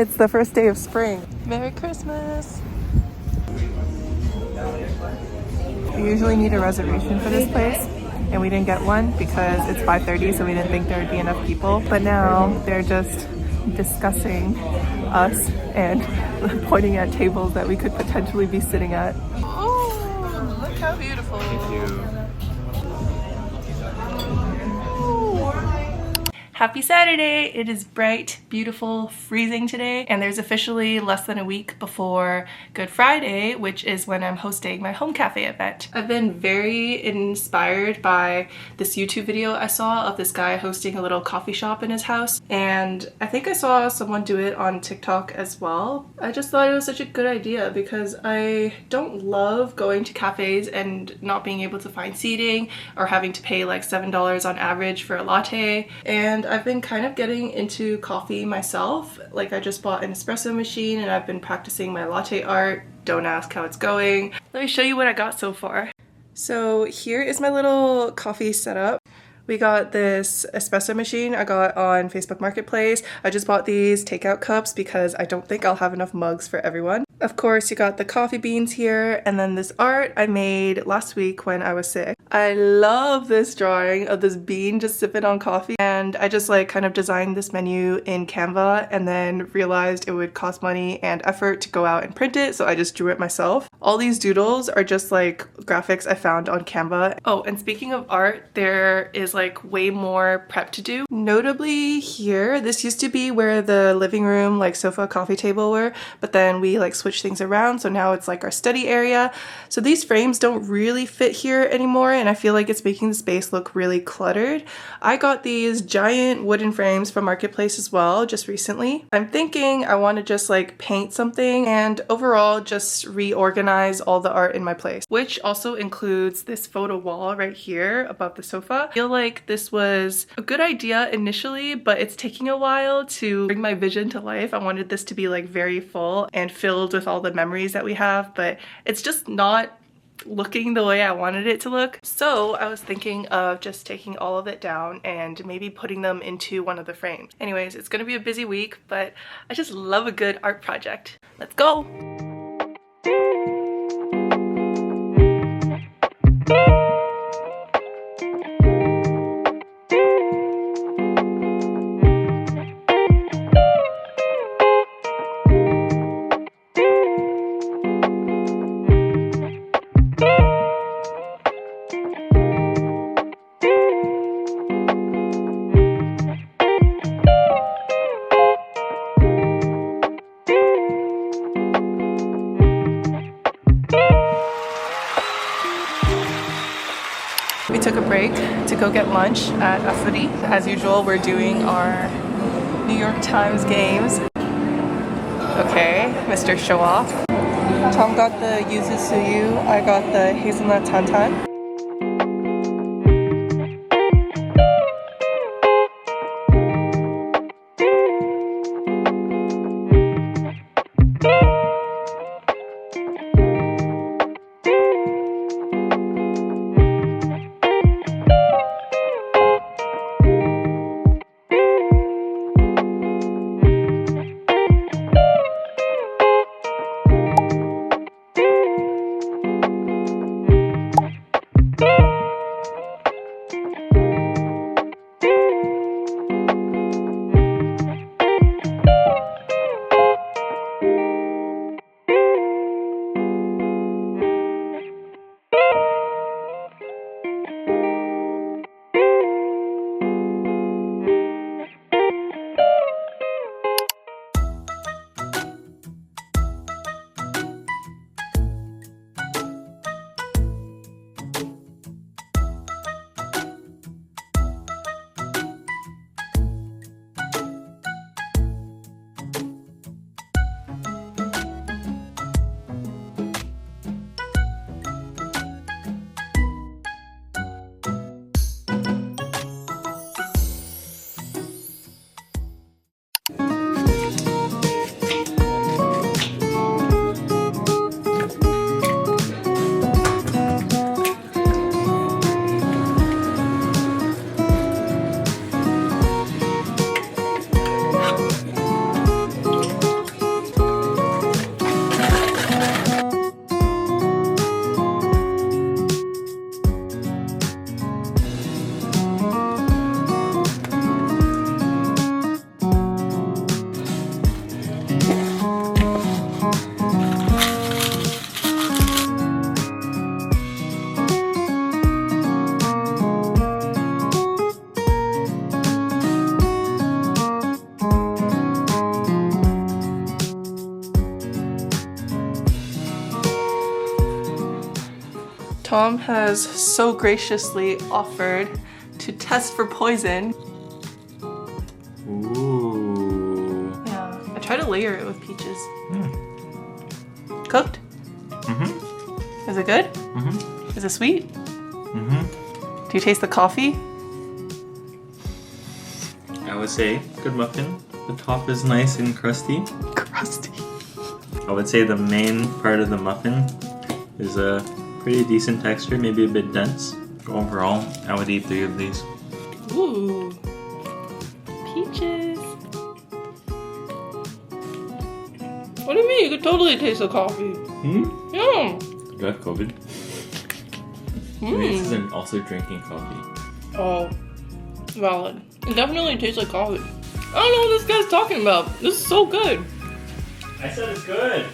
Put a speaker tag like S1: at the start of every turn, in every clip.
S1: It's the first day of spring. Merry Christmas! We usually need a reservation for this place, and we didn't get one because it's 5:30, so we didn't think there would be enough people. But now they're just discussing us and pointing at tables that we could potentially be sitting at. Oh, look how beautiful! Thank you. Happy Saturday! It is bright, beautiful, freezing today, and there's officially less than a week before Good Friday, which is when I'm hosting my home cafe event. I've been very inspired by this YouTube video I saw of this guy hosting a little coffee shop in his house, and I think I saw someone do it on TikTok as well. I just thought it was such a good idea because I don't love going to cafes and not being able to find seating or having to pay like $7 on average for a latte, and I've been kind of getting into coffee myself. Like I just bought an espresso machine and I've been practicing my latte art. Don't ask how it's going. Let me show you what I got so far. So here is my little coffee setup. We got this espresso machine I got on Facebook Marketplace. I just bought these takeout cups because I don't think I'll have enough mugs for everyone. Of course, you got the coffee beans here, and then this art I made last week when I was sick. I love this drawing of this bean just sipping on coffee, and I just like kind of designed this menu in Canva and then realized it would cost money and effort to go out and print it, so I just drew it myself. All these doodles are just like graphics I found on Canva. Oh, and speaking of art, there is like way more prep to do. Notably here, this used to be where the living room, like sofa, coffee table were, but then we like switched things around, so now it's like our study area. So these frames don't really fit here anymore, and I feel like it's making the space look really cluttered. I got these giant wooden frames from Marketplace as well just recently. I'm thinking I want to just like paint something and overall just reorganize all the art in my place, which also includes this photo wall right here above the sofa. I feel like this was a good idea initially, but it's taking a while to bring my vision to life. I wanted this to be like very full and filled with all the memories that we have, but it's just not looking the way I wanted it to look. So I was thinking of just taking all of it down and maybe putting them into one of the frames. Anyways, it's gonna be a busy week, but I just love a good art project. Let's go! We took a break to go get lunch at a footy. As usual, we're doing our New York Times games. Okay, Mr. Show Off. Tom got the yuzu suyu, I got the hazelnut tantan. mom has so graciously offered to test for poison.
S2: Ooh.
S1: Yeah, I try to layer it with peaches.
S2: Mm.
S1: Cooked?
S2: Mm-hmm.
S1: Is it good?
S2: Mm-hmm.
S1: Is it sweet?
S2: Mm-hmm.
S1: Do you taste the coffee?
S2: I would say good muffin. The top is nice and crusty.
S1: Crusty.
S2: I would say the main part of the muffin is a pretty decent texture, maybe a bit dense. Overall, I would eat 3 of these.
S1: Ooh. Peaches. What do you mean? You could totally taste the coffee. Yeah.
S2: You have COVID? This isn't also drinking coffee.
S1: Oh, valid. It definitely tastes like coffee. I don't know what this guy's talking about. This is so good.
S2: I said it's good.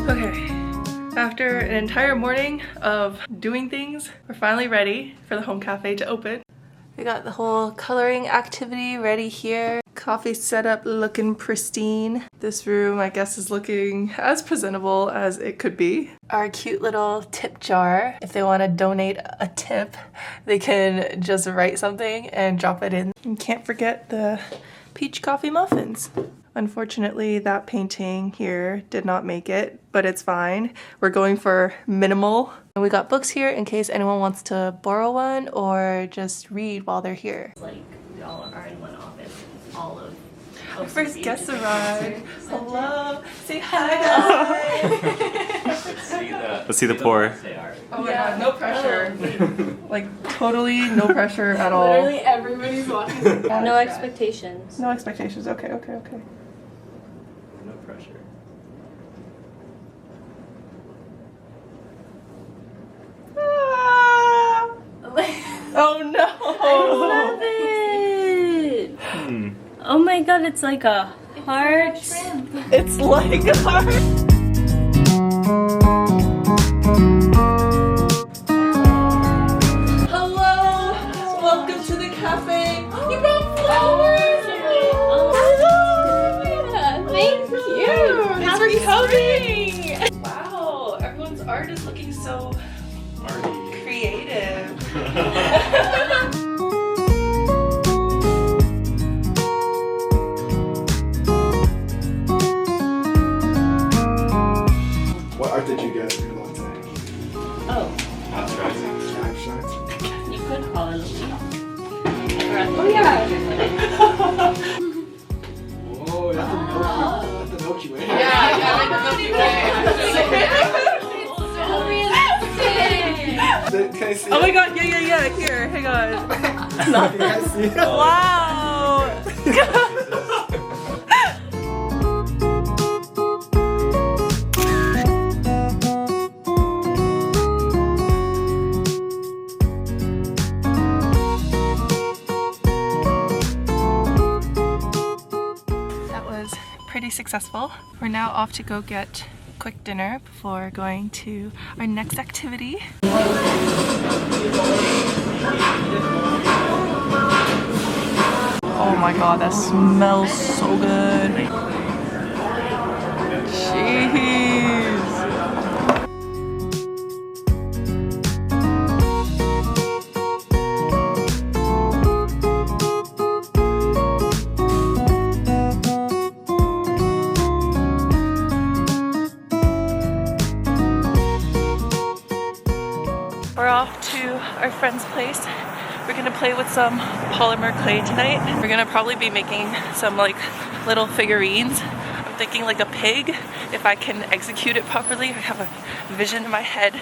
S1: Okay, after an entire morning of doing things, we're finally ready for the home cafe to open. We got the whole coloring activity ready here. Coffee setup looking pristine. This room, I guess, is looking as presentable as it could be. Our cute little tip jar. If they want to donate a tip, they can just write something and drop it in. And can't forget the peach coffee muffins. Unfortunately, that painting here did not make it, but it's fine. We're going for minimal. And we got books here in case anyone wants to borrow one or just read while they're here.
S3: Like, we all are in one office, all of
S1: Our first guest arrived. Hello. Say hi, guys.
S2: Let's see the pour.
S1: Oh my god, no pressure. Like, totally no pressure at all.
S3: Literally everybody's watching. No expectations.
S1: No expectations. Okay, okay, okay.
S2: No pressure.
S1: Ah! Oh no!
S3: I love it! Oh my god, it's like a heart.
S1: It's like a heart. Hello! Welcome to the cafe. You brought flowers!
S3: Oh, yeah. Thank you!
S1: Thanks for coming! Wow, everyone's art is looking so creative.
S4: What art did you get for your latte?
S3: Oh,
S4: Abstract.
S3: you could call it a leaf.
S1: Oh yeah!
S4: Whoa, that's the Milky Way.
S1: Yeah, I like the Milky Way.
S4: Can I see
S1: Oh my
S4: it?
S1: god, yeah, here, hang on.
S4: Can I see it?
S1: Wow! That was pretty successful. We're now off to go get quick dinner before going to our next activity. Oh my god, that smells so good. Jeez. We're off to our friend's place. We're gonna play with some polymer clay tonight. We're gonna probably be making some like little figurines. I'm thinking like a pig, if I can execute it properly. I have a vision in my head.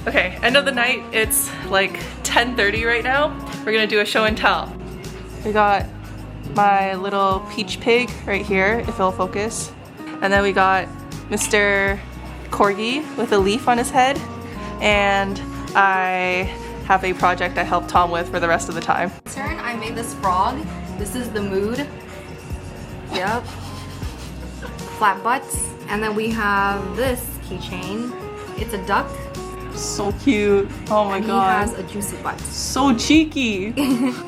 S1: Okay, end of the night. It's like 10:30 right now. We're gonna do a show and tell. We got my little peach pig right here, if it'll focus. And then we got Mr. Corgi with a leaf on his head. And I have a project I helped Tom with for the rest of the time.
S5: I made this frog. This is the mood. Yep. Flat butts. And then we have this keychain. It's a duck.
S1: So cute. Oh my
S5: and
S1: god.
S5: He has a juicy butt.
S1: So cheeky.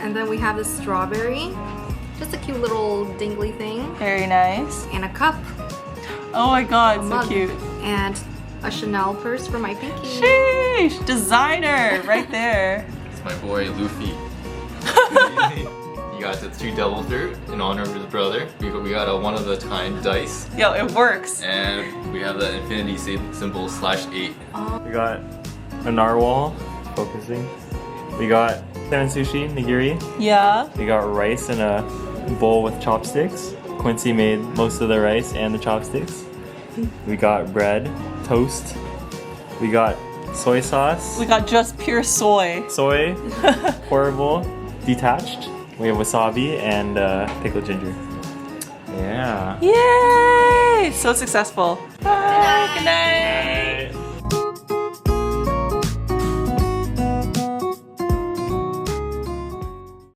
S5: And then we have this strawberry. Just a cute little dingly thing.
S1: Very nice.
S5: And a cup.
S1: Oh my god, so
S5: mug.
S1: cute.
S5: And a Chanel purse for my pinky.
S1: Sheesh, designer right there.
S6: It's my boy Luffy. He got the 2 devil fruit in honor of his brother. We got a one-of-a-kind dice.
S1: Yo, it works.
S6: And we have the infinity symbol /8.
S2: We got a narwhal, focusing. We got salmon sushi, nigiri.
S1: Yeah.
S2: We got rice in a bowl with chopsticks. Quincy made most of the rice and the chopsticks. We got bread, toast. We got soy sauce.
S1: We got just pure soy.
S2: Soy, horrible, detached. We have wasabi and pickled ginger. Yeah.
S1: Yay! So successful. Bye. Good night.